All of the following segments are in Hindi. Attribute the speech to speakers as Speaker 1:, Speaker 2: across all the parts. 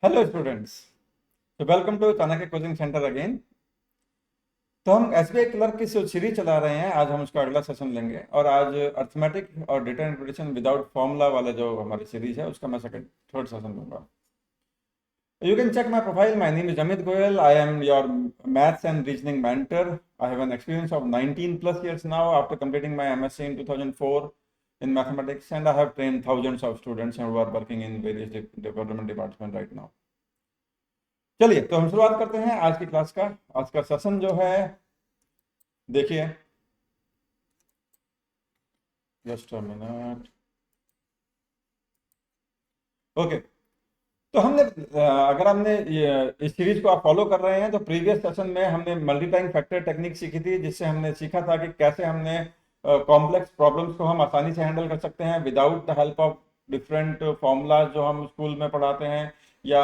Speaker 1: हेलो स्टूडेंट्स, तो welcome to Chanakya coaching centre again. तो हम एसबीआई क्लर्क की सीरीज चला रहे हैं। आज हम उसका अगला सेशन लेंगे और आज अर्थमेटिक और डेटा इंटरप्रिटेशन विदाउट फॉर्मूला वाला जो हमारी सीरीज है उसका मैं थर्ड सेशन लूंगा। You can check my profile. My name is Amit Goyal. I am your maths and reasoning mentor. I have an experience of 19 plus years now after completing my MSc in 2004 in mathematics, and I have trained thousands of students who are working in various government departments right now. चलिए, तो हम शुरुआत करते हैं आज की क्लास का। आज का सेशन जो है, देखिए, जस्ट अ मिनट। ओके, तो हमने अगर हमने इस सीरीज को आप फॉलो कर रहे हैं तो प्रीवियस सेशन में हमने मल्टीप्लाइंग फैक्टर टेक्निक सीखी थी, जिससे हमने सीखा था कि कैसे हमने कॉम्प्लेक्स प्रॉब्लम्स को हम आसानी से हैंडल कर सकते हैं without the help of different formulas जो हम स्कूल में पढ़ाते हैं, या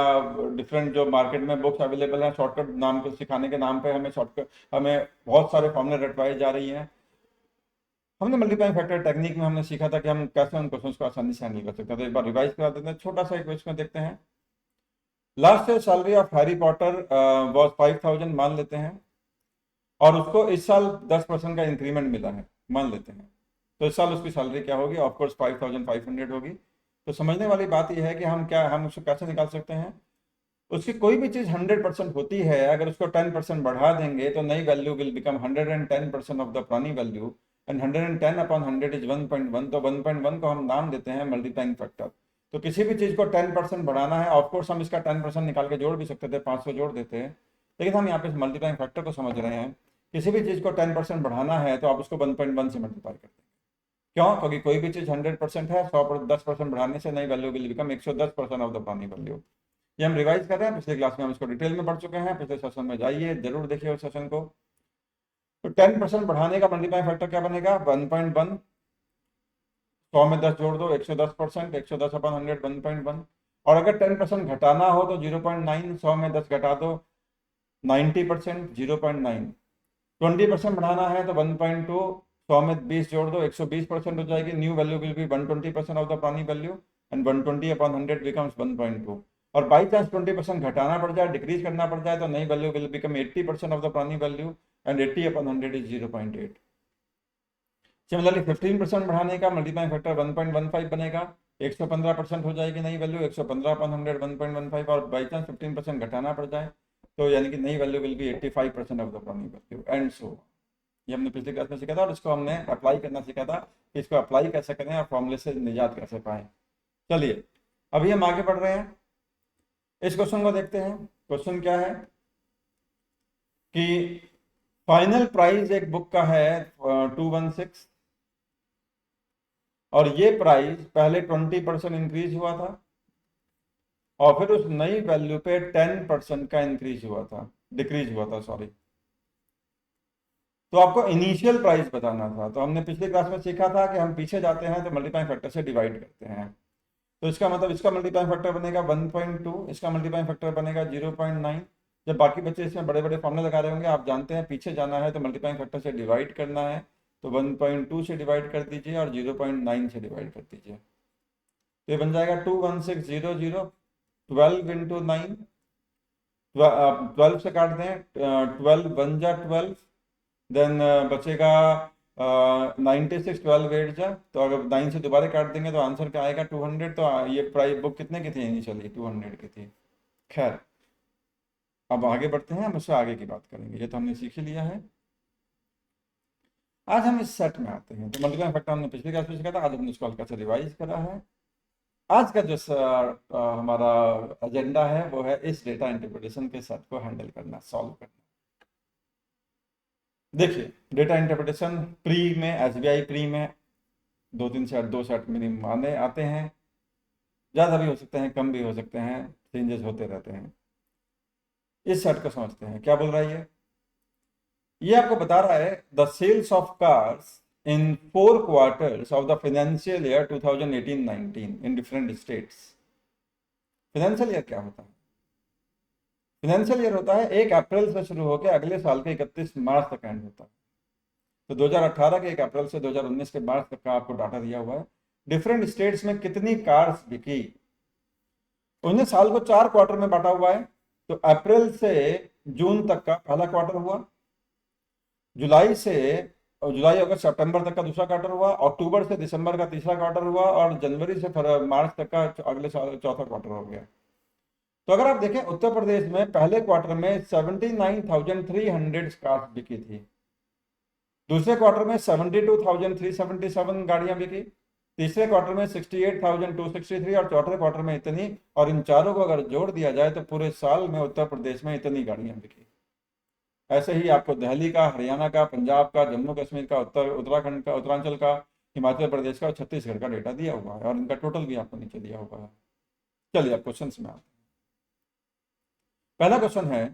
Speaker 1: डिफरेंट जो मार्केट में बुक्स अवेलेबल हैं शॉर्टकट नाम को सिखाने के नाम पे हमें बहुत सारे फॉर्मूले रटवाई जा रही हैं। हमने मल्टीप्लाइंग फैक्टर टेक्निक में हमने सीखा था कि हम कैसे उन क्वेश्चंस को आसानी से हैंडल कर सकते हैं। तो एक बार रिवाइज करा देते हैं, छोटा सा एक क्वेश्चन देखते हैं। Last year salary of Harry Potter was 5000 मान लेते हैं, और उसको इस साल 10% का इंक्रीमेंट मिला है मान लेते हैं। तो इस साल उसकी सैलरी क्या होगी? ऑफकोर्स 5500 होगी। तो समझने वाली बात यह है कि हम उसको कैसे निकाल सकते हैं। उसकी कोई भी चीज़ 100% होती है, अगर उसको 10% बढ़ा देंगे तो नई value will become 110% of the पुरानी वैल्यू, एंड 110 अपॉन 100 इज 1.1। तो 1.1 को हम नाम देते हैं मल्टीप्लाइंग फैक्टर। तो किसी भी चीज़ को 10% बढ़ाना है, ऑफकोर्स हम इसका 10% निकाल के जोड़ भी सकते थे, 500 जोड़ देते हैं, लेकिन हम यहाँ पे मल्टीप्लाइंग फैक्टर को समझ रहे हैं। किसी भी चीज़ को 10% बढ़ाना है तो आप उसको 1.1 से मल्टीप्लाई करते हैं। क्यों? क्योंकि कोई भी चीज़ 100% है, 10% बढ़ाने से नई value will become 110% of the पुरानी वैल्यू। ये हम रिवाइज कर रहे हैं, पिछले क्लास में हम इसको डिटेल में पढ़ चुके हैं। पिछले सेशन में जाइए, जरूर देखिए उस सेशन को। तो 10% बढ़ाने का मल्टीप्लाइंग फैक्टर क्या बनेगा? 1.1। 100 में 10 जोड़ दो, 110%, 110 अपॉन 100 1.1। और अगर 10% घटाना हो तो 0.9। 100 में 10 घटा दो, 90%, 0.9। 20% बढ़ाना है तो 1.2। 100 में 20 जोड़ दो, 120% हो जाएगी। New value will be 120% of the पुरानी वैल्यू, एंड 120 अपॉन 100 बिकम्स 1.2। और बाई चांस 20% घटाना पड़ जाए, डिक्रीज करना पड़ जाए, तो नई value will become 80% of the पुरानी value, and 80 upon 100 is 0.8। Similarly 15% बढ़ाने का मल्टीप्लाइंग फैक्टर 1.15 बनेगा, 115% हो जाएगी नई वैल्यू, 115 अपॉन 100 1.15। और बाई चांस 15% घटाना पड़ जाए तो यानी कि नई value will be 85% of the पुरानी वैल्यू, एंड सो। ये हमने पिछले क्लास में सीखा था और इसको हमने अप्लाई करना सीखा था कि इसको अप्लाई कैसे करें और फॉर्मूले से निजात कैसे पाएं। चलिए, अभी हम आगे बढ़ रहे हैं। इस क्वेश्चन को देखते हैं। क्वेश्चन क्या है कि फाइनल प्राइस एक बुक का है 216, और ये प्राइस पहले 20% इंक्रीज हुआ था, और फिर उस नई वैल्यू पे 10% का इंक्रीज हुआ था, डिक्रीज हुआ था, सॉरी। तो आपको इनिशियल प्राइस बताना था। तो हमने पिछली क्लास में सीखा था कि हम पीछे जाते हैं तो मल्टीप्लाइंग फैक्टर से डिवाइड करते हैं। तो इसका मतलब इसका मल्टीप्लाइंग फैक्टर बनेगा 1.2, इसका मल्टीप्लाइंग फैक्टर बनेगा 0.9। जब बाकी बच्चे इसमें बड़े बड़े फॉर्मूले लगा रहे होंगे, आप जानते हैं पीछे जाना है तो मल्टीप्लाइंग फैक्टर से डिवाइड करना है। तो 1.2 से डिवाइड कर दीजिए और 0.9 से डिवाइड कर दीजिए। तो ये बन जाएगा 21600। 12 इंटू 9, 12 से काट दें, 12 वन जा 12, देन बचेगा 96। 12 8 जा, तो अगर 9 से दोबारा काट देंगे तो आंसर क्या आएगा? 200। तो ये प्राइस बुक कितने की थी इनिशियली? 200 की थी। खैर, अब आगे बढ़ते हैं, हम उससे आगे की बात करेंगे। ये तो हमने सीख ही लिया है। आज हम इस सेट में आते हैं। तो मल्टीप्लाइंग फैक्टर हमने पिछली क्लास में सीखा था, आज हमने इसको हल्का सा रिवाइज करा है। आज का जो हमारा एजेंडा है वो है इस डेटा इंटरप्रिटेशन के सेट को हैंडल करना, सॉल्व करना। देखिए, डेटा इंटरप्रिटेशन प्री में, एसबीआई प्री में 2-3 सेट, 2 सेट मिनिमम आने आते हैं। ज़्यादा भी हो सकते हैं, कम भी हो सकते हैं, चेंजेस होते रहते हैं। इस सेट को समझते हैं, क्या बोल रहा है ये आपको बता रहा है the sales of cars in 4 quarters of the financial year 2018-19 in different states. Financial year क्या होता है? फाइनेंशियल ईयर होता है 1 अप्रैल से शुरू होकर अगले साल के 31 मार्च तक एंड होता है। तो 2018 के 1 अप्रैल से 2019 के मार्च तक का आपको डाटा दिया हुआ है। डिफरेंट स्टेट्स में कितनी कार्स बिकी, उन्हें साल को 4 क्वार्टर में बांटा हुआ है। तो अप्रैल से जून तक का पहला क्वार्टर हुआ, जुलाई से जुलाई अगस्त सितंबर तक का दूसरा क्वार्टर हुआ, अक्टूबर से दिसंबर का तीसरा क्वार्टर हुआ, और जनवरी से मार्च तक का अगले साल चौथा क्वार्टर हो गया। तो अगर आप देखें उत्तर प्रदेश में पहले क्वार्टर में 79,300 कार्स बिकी थी, दूसरे क्वार्टर में 72,377 गाड़ियां बिकी, तीसरे क्वार्टर में 68,263 और चौथे क्वार्टर में इतनी, और इन चारों को अगर जोड़ दिया जाए तो पूरे साल में उत्तर प्रदेश में इतनी गाड़ियां बिकी। ऐसे ही आपको दिल्ली का, हरियाणा का, पंजाब का, जम्मू कश्मीर का, उत्तराखंड का, उत्तरांचल का, हिमाचल प्रदेश का और छत्तीसगढ़ का डेटा दिया हुआ है, और इनका टोटल भी आपको नीचे दिया हुआ है। चलिए अब क्वेश्चन में आते हैं। पहला क्वेश्चन है,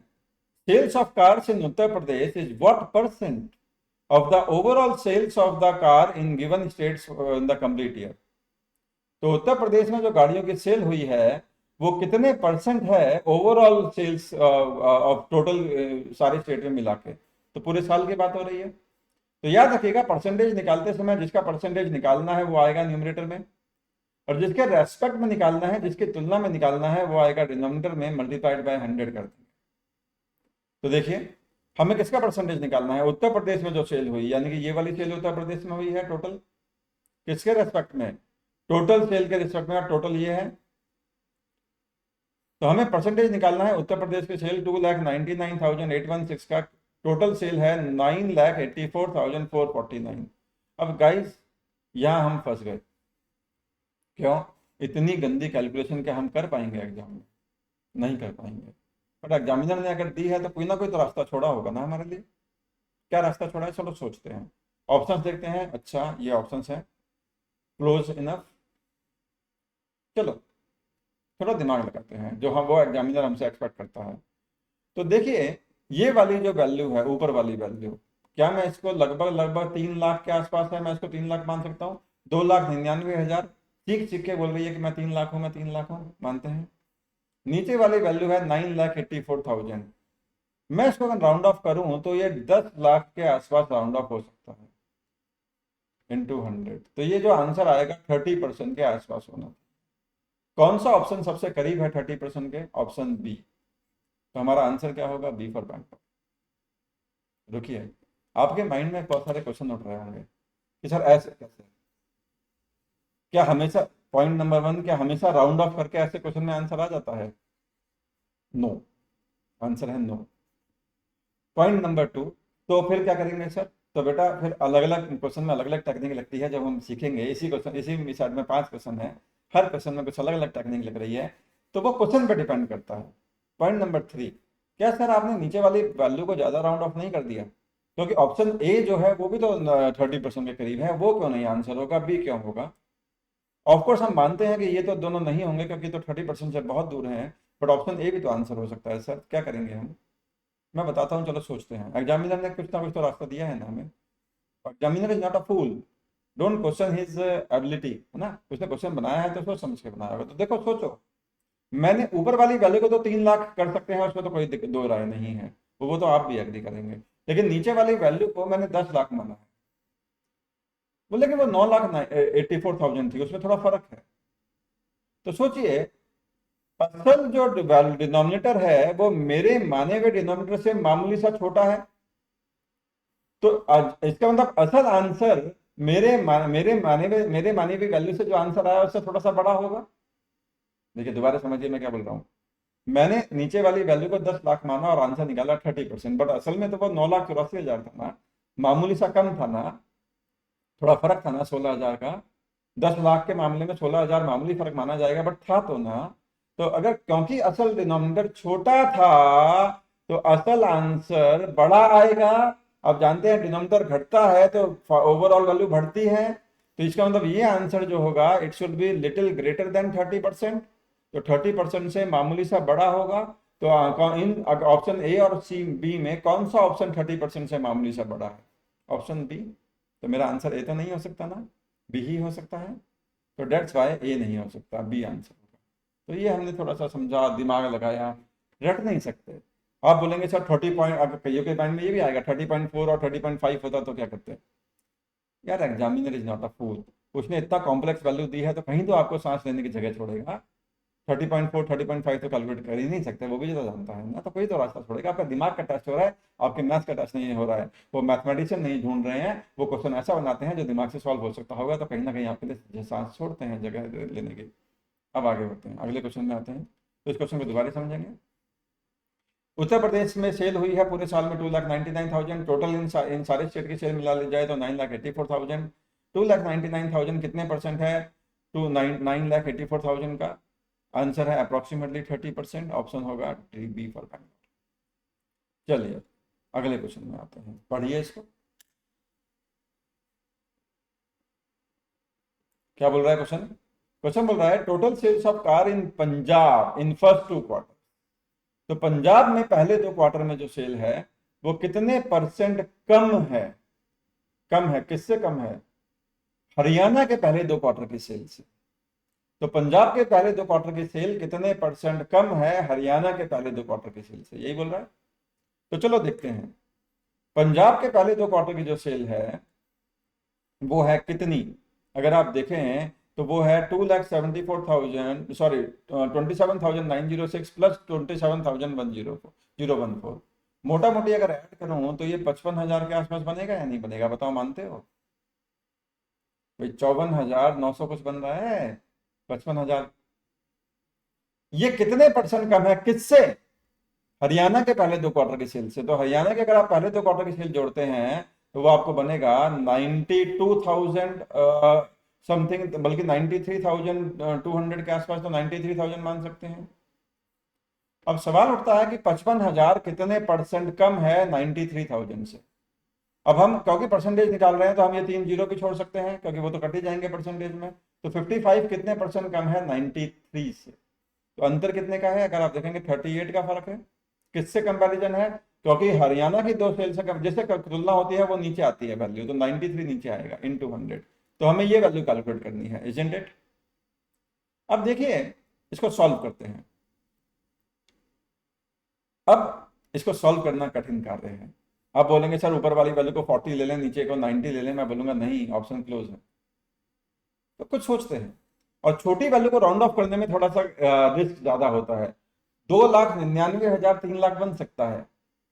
Speaker 1: sales of cars in Uttar Pradesh is what percent of the overall sales of the car in given states in the complete year। तो उत्तर प्रदेश में जो गाड़ियों की सेल हुई है वो कितने परसेंट है ओवरऑल सेल्स ऑफ टोटल सारे स्टेट में मिला के, तो पूरे साल की बात हो रही है। तो याद रखिएगा परसेंटेज निकालते समय जिसका परसेंटेज निकालना है वो आएगा न्यूमरेटर में, और जिसके रेस्पेक्ट में निकालना है, जिसकी तुलना में निकालना है, वो आएगा डिनोमिनेटर में, मल्टीप्लाइड बाय 100 कर देंगे। तो देखिए हमें किसका परसेंटेज निकालना है, उत्तर प्रदेश में जो सेल हुई, यानी कि ये वाली सेल उत्तर प्रदेश में हुई है टोटल, किसके रेस्पेक्ट में, टोटल सेल के रेस्पेक्ट में, और टोटल ये है। तो हमें परसेंटेज निकालना है उत्तर प्रदेश की सेल 2,99,816 का, टोटल सेल है 9,84,449। अब गाइस यहां हम फंस गए, क्यों, इतनी गंदी कैलकुलेशन क्या हम कर पाएंगे एग्जाम में, नहीं कर पाएंगे। बट एग्जामिनर ने अगर दी है तो कोई ना कोई तो रास्ता छोड़ा होगा ना हमारे लिए। क्या रास्ता छोड़ा है, चलो सोचते हैं, ऑप्शंस देखते हैं। अच्छा ये ऑप्शंस है, क्लोज इनफ। चलो थोड़ा दिमाग लगाते हैं, जो हम वो एग्जामिनर हमसे एक्सपेक्ट करता है। तो देखिए ये वाली जो वैल्यू है, ऊपर वाली वैल्यू, क्या मैं इसको लगभग 3 लाख के आसपास है, मैं इसको 3 लाख मान सकता हूँ। 2,99,000 चीख चीख के बोल रही है कि मैं 3 लाख हूँ, मैं 3 लाख हूँ, मानते हैं। नीचे वाली वैल्यू है 9,84,000, मैं इसको अगर राउंड ऑफ करूं तो ये 10 लाख के आसपास राउंड ऑफ हो सकता है इनटू 100। तो ये जो आंसर आएगा 30% के आसपास होना। कौन सा ऑप्शन सबसे करीब है 30% के, ऑप्शन बी। तो हमारा आंसर क्या होगा, बी फॉर बैंकॉक। रुकिए, आपके माइंड में बहुत सारे क्वेश्चन उठ रहे होंगे कि सर ऐसे कैसे, क्या हमेशा, पॉइंट नंबर 1, क्या हमेशा राउंड ऑफ करके ऐसे क्वेश्चन में आंसर आ जाता है? नो, आंसर है नो। पॉइंट नंबर 2, तो फिर क्या करेंगे सर? तो बेटा फिर अलग अलग क्वेश्चन में अलग अलग टेक्निक लगती है, जब हम सीखेंगे। इसी क्वेश्चन, इसी साइड में 5 क्वेश्चन है, हर क्वेश्चन में कुछ अलग अलग टेक्निक लग रही है, तो वो क्वेश्चन पे डिपेंड करता है। पॉइंट नंबर 3, क्या सर आपने नीचे वाली वैल्यू को ज्यादा राउंड ऑफ नहीं कर दिया? क्योंकि ऑप्शन ए जो है वो भी तो 30% के करीब है, वो क्यों नहीं आंसर होगा, बी क्यों होगा? ऑफकोर्स हम मानते हैं कि ये तो दोनों नहीं होंगे क्योंकि तो 30% से बहुत दूर हैं, बट ऑप्शन ए भी तो आंसर हो सकता है। सर क्या करेंगे हम, मैं बताता हूँ, चलो सोचते हैं। एग्जामिनर ने कुछ ना कुछ तो रास्ता दिया है ना हमें। Examiner is not a fool, don't question his ability, है ना। उसने क्वेश्चन बनाया है तो सोच समझ के बनाया होगा। तो देखो सोचो, मैंने ऊपर वाली वैल्यू को तो 3 लाख कर सकते हैं, उसमें तो कोई दो राय नहीं है, वो तो आप भी एग्री करेंगे। लेकिन नीचे वाली वैल्यू को मैंने 10 लाख माना है, बोले कि वो 9,84,000 थी, उसमें थोड़ा फर्क है। तो सोचिए, असल जो डिनोमिनेटर है वो मेरे माने हुए डिनोमिनेटर से मामूली सा छोटा है, तो इसका मतलब असल आंसर मेरे माने हुए वैल्यू से जो आंसर आया उससे थोड़ा सा बड़ा होगा। देखिए दोबारा समझिए मैं क्या बोल रहा हूँ। मैंने नीचे वाली वैल्यू को 10 लाख माना और आंसर निकाला 30%, बट असल में तो वो 9,84,000 था ना, मामूली सा कम था ना, थोड़ा फर्क था ना 16,000 का। 10 लाख के मामले में 16,000 मामूली फर्क माना जाएगा, बट था तो ना। तो अगर क्योंकि असल डिनोमिनेटर छोटा था तो असल आंसर बड़ा आएगा। अब जानते हैं डिनोमिनेटर घटता है तो ओवरऑल वैल्यू बढ़ती है, तो इसका मतलब ये आंसर जो होगा it should be little greater than 30%। तो 30% से मामूली सा बड़ा होगा। तो इन ऑप्शन ए और सी बी में कौन सा ऑप्शन 30% से मामूली सा बड़ा है? Option B. तो मेरा आंसर ए तो नहीं हो सकता ना, बी ही हो सकता है। तो डेट्स वाई ए नहीं हो सकता, बी आंसर होगा। तो ये हमने थोड़ा सा समझा, दिमाग लगाया, रट नहीं सकते। आप बोलेंगे सर 30 पॉइंट, अगर कईयों के माइंड में ये भी आएगा 30.4 और 30.5 होता तो क्या करते? यार एग्जामिनर इज नॉट अ फूल, उसने इतना कॉम्प्लेक्स वैल्यू दी है तो कहीं तो आपको सांस लेने की जगह छोड़ेगा। 30.4 30.5 तो कैलकुलेट कर ही नहीं सकते, वो भी तो जानता है ना। तो कोई तो रास्ता छोड़ेगा, आपका दिमाग का टेस्ट हो रहा है, आपके मैथ्स का टेस्ट नहीं हो रहा है। वो मैथमेटिशियन नहीं ढूंढ रहे हैं, वो क्वेश्चन ऐसा बनाते हैं जो दिमाग से सॉल्व हो सकता होगा, तो कहीं ना कहीं आपके लिए सांस छोड़ते हैं जगह लेने की। अब आगे बढ़ते हैं, अगले क्वेश्चन में आते हैं। तो इस क्वेश्चन को दोबारा समझेंगे। उत्तर प्रदेश में सेल हुई है पूरे साल में 2,99,000। टोटल इन सारे स्टेट की सेल मिला ली जाए तो 9,84,000। 2,99,000 कितने परसेंट है टू 9,84,000 का? आंसर है अप्रोक्सीमेटली 30%। ऑप्शन होगा डी, बी फॉर बैंगलोर। चलिए अगले क्वेश्चन में आते हैं, पढ़िए इसको। क्या बोल रहा है क्वेश्चन? क्वेश्चन बोल रहा है total sales of car in Punjab in first 2 quarter. तो पंजाब में पहले 2 क्वार्टर में जो सेल है वो कितने परसेंट कम है? कम है, किससे कम है? हरियाणा के पहले 2 क्वार्टर की सेल से। तो पंजाब के पहले 2 क्वार्टर की सेल कितने परसेंट कम है हरियाणा के पहले 2 क्वार्टर की सेल से, यही बोल रहा है। तो चलो देखते हैं, पंजाब के पहले 2 क्वार्टर की जो सेल है वो है कितनी। अगर आप देखें तो वो है 2,74,000, सॉरी 27,906 प्लस 27,014। मोटा मोटी अगर ऐड करूं तो ये 55,000 के आसपास बनेगा या नहीं बनेगा, बताओ, मानते हो? भाई 54,900 कुछ बन रहा है, 55,000। ये कितने परसेंट कम है किससे? हरियाणा के पहले 2 क्वार्टर की सेल से। तो हरियाणा के अगर आप पहले 2 क्वार्टर की सेल जोड़ते हैं तो वो आपको बनेगा 92,000 समथिंग, बल्कि 93,200 के आसपास, तो 93,000 मान सकते हैं। अब सवाल उठता है कि 55,000 कितने परसेंट कम है 93,000 से। अब हम क्योंकि परसेंटेज निकाल रहे हैं तो हम ये 3 जीरो भी छोड़ सकते हैं क्योंकि वो तो कट ही जाएंगे परसेंटेज में। तो 55 कितने परसेंट कम है 93 से? तो अंतर कितने का है? अगर आप देखेंगे 38 का फर्क है। किससे कंपैरिजन है? क्योंकि हरियाणा की 2 सेल से जैसे तुलना होती है वो नीचे आती है वैल्यू, तो 93 नीचे आएगा इनटू 100। तो हमें ये वैल्यू कैलकुलेट करनी है, इजंट इट? अब देखिए इसको सॉल्व करते हैं। अब इसको सॉल्व करना कठिन कार्य है। आप बोलेंगे सर ऊपर वाली वैल्यू को 40 ले लें, नीचे को 90 ले लें। मैं बोलूंगा नहीं, ऑप्शन क्लोज है। तो कुछ सोचते हैं, और छोटी वैल्यू को राउंड ऑफ करने में थोड़ा सा रिस्क ज्यादा होता है। 2,99,000 3 लाख बन सकता है,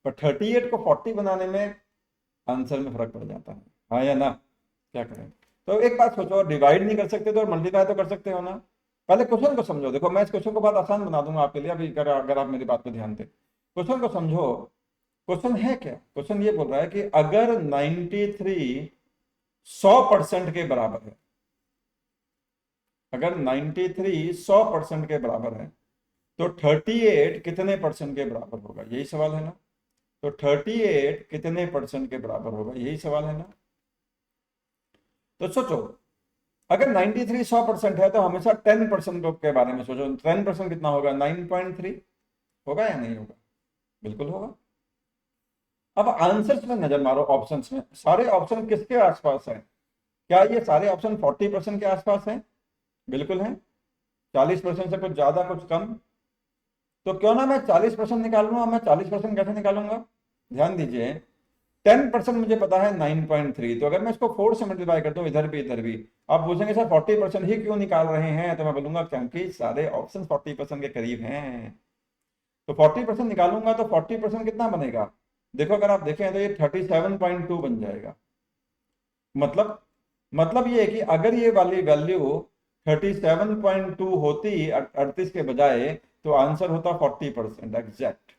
Speaker 1: पर 38 को 40 बनाने में आंसर में फर्क पड़ जाता है। हाँ या ना? क्या करें? तो एक बात सोचो, डिवाइड नहीं कर सकते तो मल्टीप्लाई तो कर सकते हो ना। पहले क्वेश्चन को समझो। देखो मैं इस क्वेश्चन को बहुत आसान बना दूंगा आपके लिए, अभी अगर आप मेरी बात पे ध्यान दें। क्वेश्चन को समझो। क्वेश्चन है क्या? क्वेश्चन ये बोल रहा है कि अगर 93 100% के बराबर है, अगर 93 100% के बराबर है तो 38 कितने परसेंट के बराबर होगा, यही सवाल है ना। तो 38 कितने परसेंट के बराबर होगा, यही सवाल है ना। तो सोचो, अगर 93 100% है तो हमेशा 10% के बारे में सोचो। 10% कितना होगा? 9.3 होगा या नहीं होगा? बिल्कुल होगा। अब आंसर्स में नजर मारो, ऑप्शंस में सारे ऑप्शन किसके आसपास है? क्या ये सारे ऑप्शन 40% के आसपास हैं? बिल्कुल हैं। 40% से कुछ ज्यादा कुछ कम। तो क्यों ना मैं 40% निकालूंगा। मैं 40% कैसे निकालूंगा? ध्यान दीजिए, 10% मुझे पता है 9.3, तो अगर मैं इसको 4 से मल्टीप्लाई कर दूं इधर भी इधर भी, आप पूछेंगे सर 40% ही क्यों निकाल रहे हैं, तो मैं बोलूंगा क्योंकि सारे ऑप्शन 40% के करीब हैं। तो 40% निकालूंगा तो 40% कितना बनेगा? देखो अगर आप देखें तो ये 37.2 बन जाएगा। मतलब ये है कि अगर ये वाली वैल्यू 37.2 होती 38 के बजाय, तो आंसर होता 40% एग्जैक्ट।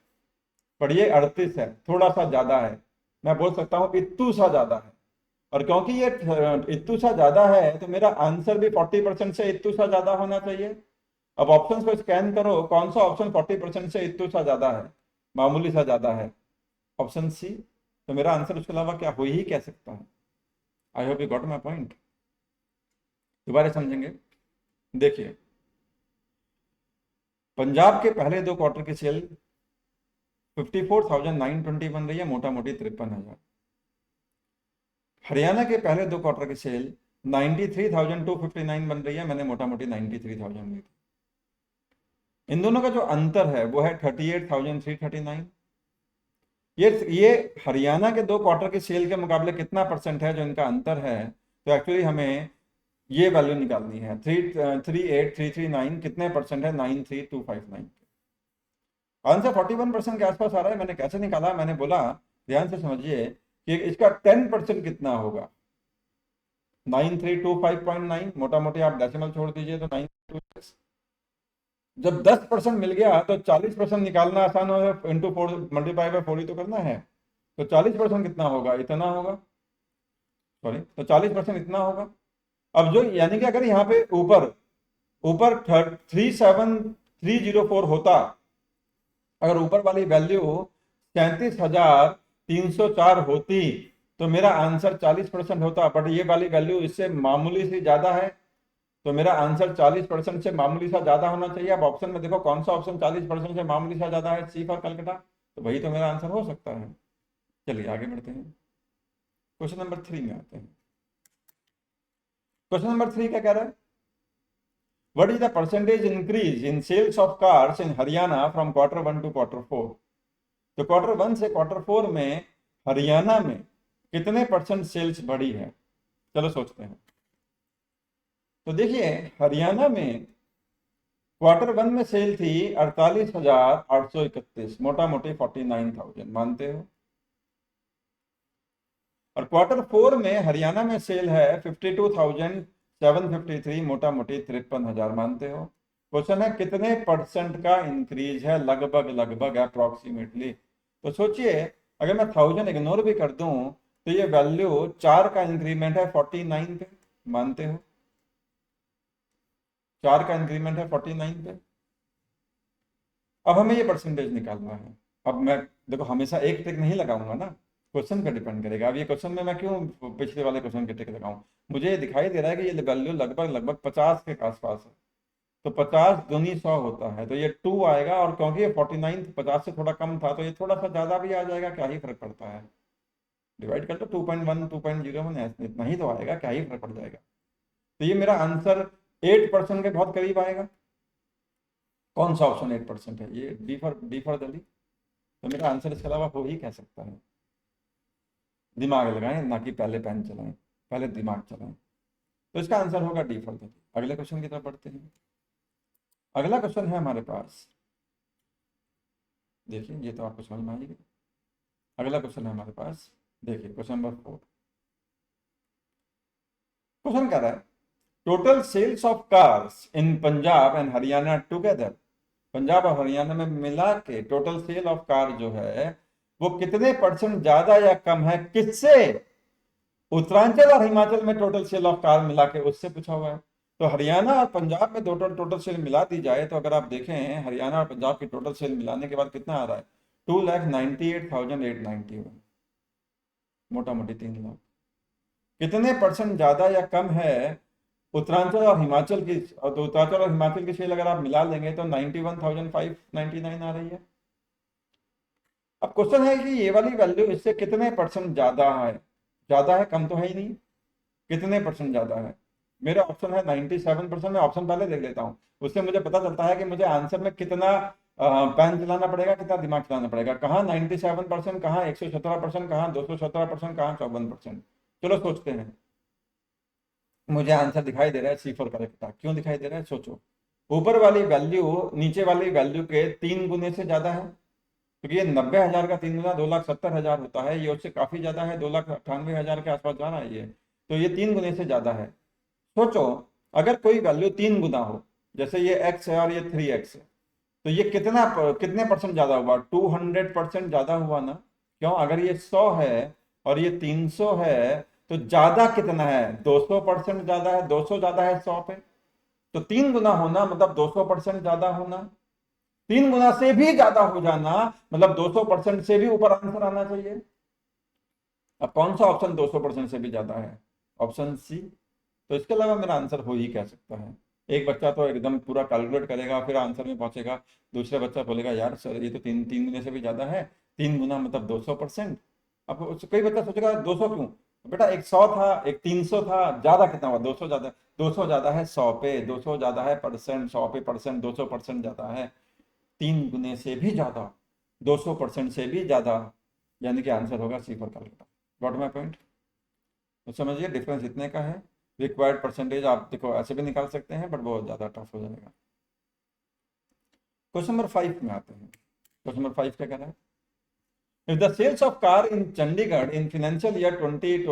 Speaker 1: पर ये 38 है, थोड़ा सा ज्यादा है। मैं बोल सकता हूं इत्तू सा ज्यादा है। और क्योंकि ये इत्तू सा ज्यादा है तो मेरा आंसर भी 40% से इत्तू सा ज्यादा होना चाहिए। अब ऑप्शंस को स्कैन करो, कौन सा ऑप्शन 40% से इत्तू सा ज्यादा है, मामूली सा ज्यादा है? Option C. तो मेरा आंसर उसके अलावा क्या हो ही कह सकता है? I hope you got my point. दोबारा समझेंगे। देखिए, पंजाब के पहले 2 क्वार्टर की सेल 54,920 बन रही है, मोटा मोटी 53,000। हरियाणा के पहले 2 क्वार्टर की सेल 93,259 बन रही है, मैंने मोटा मोटी 93,000 ली थी। इन दोनों का जो अंतर है वो है 38,339। ये हरियाणा के 2 क्वार्टर की सेल के मुकाबले कितना परसेंट है जो इनका अंतर है? तो एक्चुअली हमें ये वैल्यू निकालनी है। 38339 कितने परसेंट है? 93259। आंसर 41% के आसपास आ रहा है। मैंने कैसे निकाला? मैंने बोला ध्यान से समझिए कि इसका 10% कितना होगा। 9325.9, मोटा मोटी आप डेसिमल छोड़ दीजिए तो 926। जब 10% मिल गया तो 40% निकालना आसान हो, इंटू 4 मल्टीप्लाई बाय 4 ही तो करना है। तो 40% कितना होगा? इतना होगा। सॉरी, तो 40% इतना होगा। अब जो यानी कि अगर यहाँ पे ऊपर ऊपर 37304 होता, अगर ऊपर वाली वैल्यू 37,304 होती तो मेरा आंसर 40% होता, बट ये वाली वैल्यू इससे मामूली सी ज्यादा है, तो मेरा आंसर 40% से मामूली सा ज्यादा होना चाहिए। अब ऑप्शन में देखो कौन सा ऑप्शन 40% से मामूली सा ज्यादा है? सी फॉर कलकत्ता। तो वही तो मेरा आंसर हो सकता है। चलिए आगे बढ़ते हैं, क्वेश्चन नंबर 3 में आते हैं। क्वेश्चन नंबर 3 क्या कह रहा है? What is the percentage increase in sales of cars in Haryana from quarter 1 to quarter 4? तो क्वार्टर 1 से क्वार्टर 4 में हरियाणा में कितने परसेंट सेल्स बढ़ी है? चलो सोचते हैं। तो देखिए हरियाणा में क्वार्टर 1 में सेल थी 48,831, मोटा मोटी 49,000 मानते हो। और क्वार्टर 4 में हरियाणा में सेल है 52,753, मोटा मोटी 53,000 मानते हो। क्वेश्चन है कितने परसेंट का इंक्रीज है? लगभग लगभग अप्रोक्सीमेटली। तो सोचिए अगर मैं 1000 इग्नोर भी कर दूं तो ये वैल्यू 4 का इंक्रीमेंट है 49 पे, मानते हो? 4 का इंक्रीमेंट है 49 पे। अब हमें ये परसेंटेज निकालना है। अब मैं देखो हमेशा एक ट्रिक नहीं लगाऊंगा ना, क्वेश्चन पे डिपेंड करेगा। अब ये क्वेश्चन में मैं क्यों पिछले वाले क्वेश्चन के ट्रिक लगाऊं? मुझे दिखाई दे रहा है कि ये वैल्यू लगभग लगभग 50 के आसपास है। तो 50 दूनी 100 होता है, तो ये 2 आएगा। और क्योंकि ये 49 50 से थोड़ा कम था तो ये थोड़ा सा ज्यादा भी आ जाएगा, क्या ही फर्क पड़ता है। डिवाइड कर तो 2.1 2.01 इतना ही तो आएगा, क्या ही फर्क पड़ जाएगा। तो ये मेरा आंसर 8% के बहुत करीब आएगा। कौन सा ऑप्शन 8% है? ये डी फॉर दिल्ली। तो मेरा आंसर इसके अलावा हो ही कह सकता है। दिमाग लगाएं ना कि पहले पेन चलाएं, पहले दिमाग चलाएं। तो इसका आंसर होगा डी फॉर दिल्ली। अगले क्वेश्चन की तरफ बढ़ते हैं। अगला क्वेश्चन है हमारे पास, देखिए ये तो आपको समझ में आएगी। अगला क्वेश्चन है हमारे पास, देखिए क्वेश्चन नंबर 4। क्वेश्चन कह रहा है total sales of cars in Punjab and Haryana together. Punjab और हरियाणा में मिला के टोटल सेल ऑफ कार जो है वो कितने परसेंट ज्यादा या कम है? किससे? उत्तरांचल और हिमाचल में टोटल सेल ऑफ कार मिला के, उससे पूछा हुआ है। तो हरियाणा और पंजाब में टोटल सेल मिला दी जाए तो अगर आप देखें हरियाणा और पंजाब की टोटल सेल मिलाने के बाद कितना आ रहा है? 2,98,891, मोटा मोटी 3 लाख। कितने परसेंट ज्यादा या कम है उत्तरांचल और हिमाचल की? तो उत्तरांचल और हिमाचल की सेल अगर आप मिला लेंगे तो 91,599 आ रही है। अब क्वेश्चन है कि ये वाली वैल्यू इससे कितने परसेंट ज्यादा है? ज्यादा है, कम तो है ही नहीं। कितने परसेंट ज्यादा है? मेरा ऑप्शन है 97%। मैं ऑप्शन पहले देख लेता हूँ, उससे मुझे पता चलता है कि मुझे आंसर में कितना पेन चलाना पड़ेगा, कितना दिमाग चलाना पड़ेगा। कहाँ 97%, कहाँ 117%, कहाँ 217%, कहाँ 54%। चलो सोचते हैं। मुझे आंसर दिखाई दे रहा है सी फॉर करेक्ट। क्यों दिखाई दे रहा है? सोचो, ऊपर वाली वैल्यू नीचे वाली वैल्यू के 3 गुने से ज्यादा है, क्योंकि ये 90,000 का 3 गुना 2,70,000 होता है। ये उससे काफी ज्यादा है, 2,98,000 के आसपास जा रहा है ये। तो ये 3 गुने से ज्यादा है। सोचो अगर कोई वैल्यू 3 गुना हो, जैसे ये x है और ये 3x है, तो ये कितने परसेंट ज्यादा हुआ? 200% ज्यादा हुआ ना? क्यों? अगर ये 100 है और ये 300 है तो ज्यादा कितना है? 200% ज्यादा है। 200 ज्यादा है 100 पे, तो 3 गुना होना मतलब 200% ज्यादा होना। 3 गुना से भी ज्यादा हो जाना मतलब 200% से भी ऊपर आंसर आना चाहिए। अब कौन सा ऑप्शन 200% से भी ज्यादा है? Option C. तो इसके अलावा मेरा आंसर हो ही कह सकता है। एक बच्चा तो एकदम पूरा कैलकुलेट करेगा फिर आंसर में पहुंचेगा, दूसरा बच्चा बोलेगा यार सर ये तो तीन तीन गुने से भी ज्यादा है, 3 गुना मतलब 200%। अब कोई बच्चा सोचेगा 200 क्यों? बेटा एक 100 था, एक 300 था, ज्यादा कितना हुआ? 200 ज्यादा। 200 ज्यादा है 100 पे, 200 ज्यादा है परसेंट, 100 पे परसेंट, 200% ज्यादा है। 3 गुने से भी ज्यादा, 200% से भी ज्यादा, यानी कि आंसर होगा C for Calcutta. Got my point? तो समझिए डिफरेंस इतने का है। रिक्वायर्ड परसेंटेज आप देखो ऐसे भी निकाल सकते हैं, बट बहुत ज़्यादा टफ हो जाएगा। क्वेश्चन नंबर 5 में आते हैं। क्वेश्चन नंबर 5 क्या कह रहा है? If the sales of car in Chandigarh in financial year 20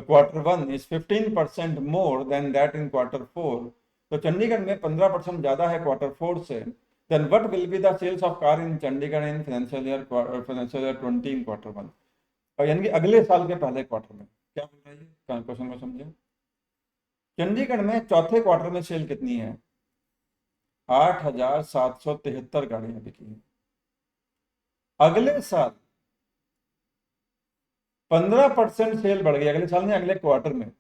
Speaker 1: quarter 1 is 15% more than that in quarter 4, तो चंडीगढ़ में 15% ज्यादा है क्वार्टर 4 से, then what will be the sales of car in Chandigarh in financial year 20 in quarter 1? और यानी कि अगले साल के पहले क्वार्टर में क्या बोल रही है, क्वेश्चन को समझे। चंडीगढ़ में चौथे क्वार्टर में सेल कितनी है? 8,773 गाड़ियां बिकी हैं। अगले साल 15% सेल बढ़ गई, अगले साल नहीं अगले क्वार्टर में,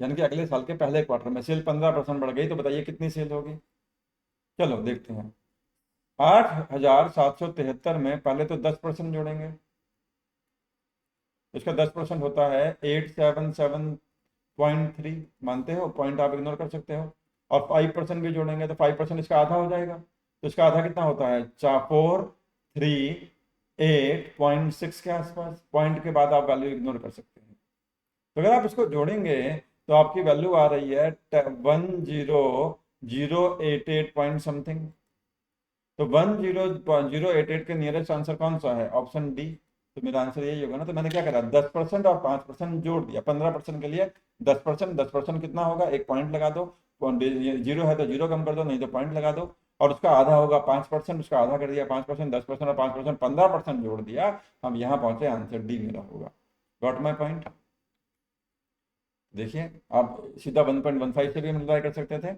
Speaker 1: यानी कि अगले साल के पहले क्वार्टर में सेल 15% बढ़ गई, तो बताइए कितनी सेल होगी। चलो देखते हैं। 8,773 में पहले तो 10% जोड़ेंगे, इसका 10% होता है 877.3, मानते हो? पॉइंट आप इग्नोर कर सकते हो। और 5% भी जोड़ेंगे तो 5% इसका आधा हो जाएगा, तो इसका आधा कितना होता है? 438.6 के आसपास। पॉइंट के बाद आप वैल्यू इग्नोर कर सकते हैं। तो अगर आप इसको जोड़ेंगे तो आपकी वैल्यू आ रही है 10,088 पॉइंट समथिंग। तो 10,088 के नियरेस्ट आंसर कौन सा है? Option D. तो मेरा आंसर यही होगा ना। तो मैंने क्या करा, 10% और 5% जोड़ दिया। 15% के लिए 10%, 10% कितना होगा? एक पॉइंट लगा दो, जीरो है तो जीरो कम कर दो, नहीं तो पॉइंट लगा दो। और उसका आधा होगा 5%, उसका आधा कर दिया 5%, 10% और 5%, 15% जोड़ दिया, हम यहाँ पहुंचे, आंसर डी मेरा होगा। Got my point? देखिए आप सीधा 1.15 से भी मल्टीप्लाई कर सकते थे,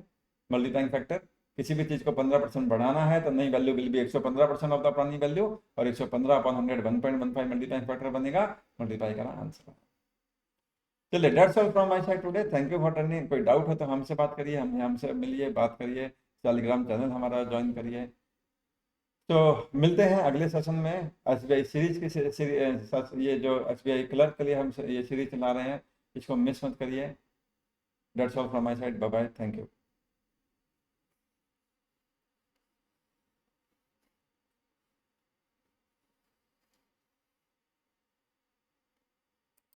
Speaker 1: मल्टीप्लाइंग फैक्टर। किसी भी चीज को 15% बढ़ाना है तो नई value will be 115% of the पुरानी वैल्यू, और 115/100 1.15 मल्टीप्लाइंग फैक्टर बनेगा, मल्टीप्लाई करा आंसर। चलिए, that's all from my side today. Thank you for turning. कोई डाउट हो तो हमसे बात करिए, हमसे मिलिए, बात करिए, टेलीग्राम चैनल हमारा ज्वाइन करिए। तो मिलते हैं अगले सेशन में। एसबीआई सीरीज की ये जो एसबीआई क्लर्क के लिए हम ये सीरीज चला रहे हैं, इसको मिस मत करिए। That's all from my side. Bye bye, thank you.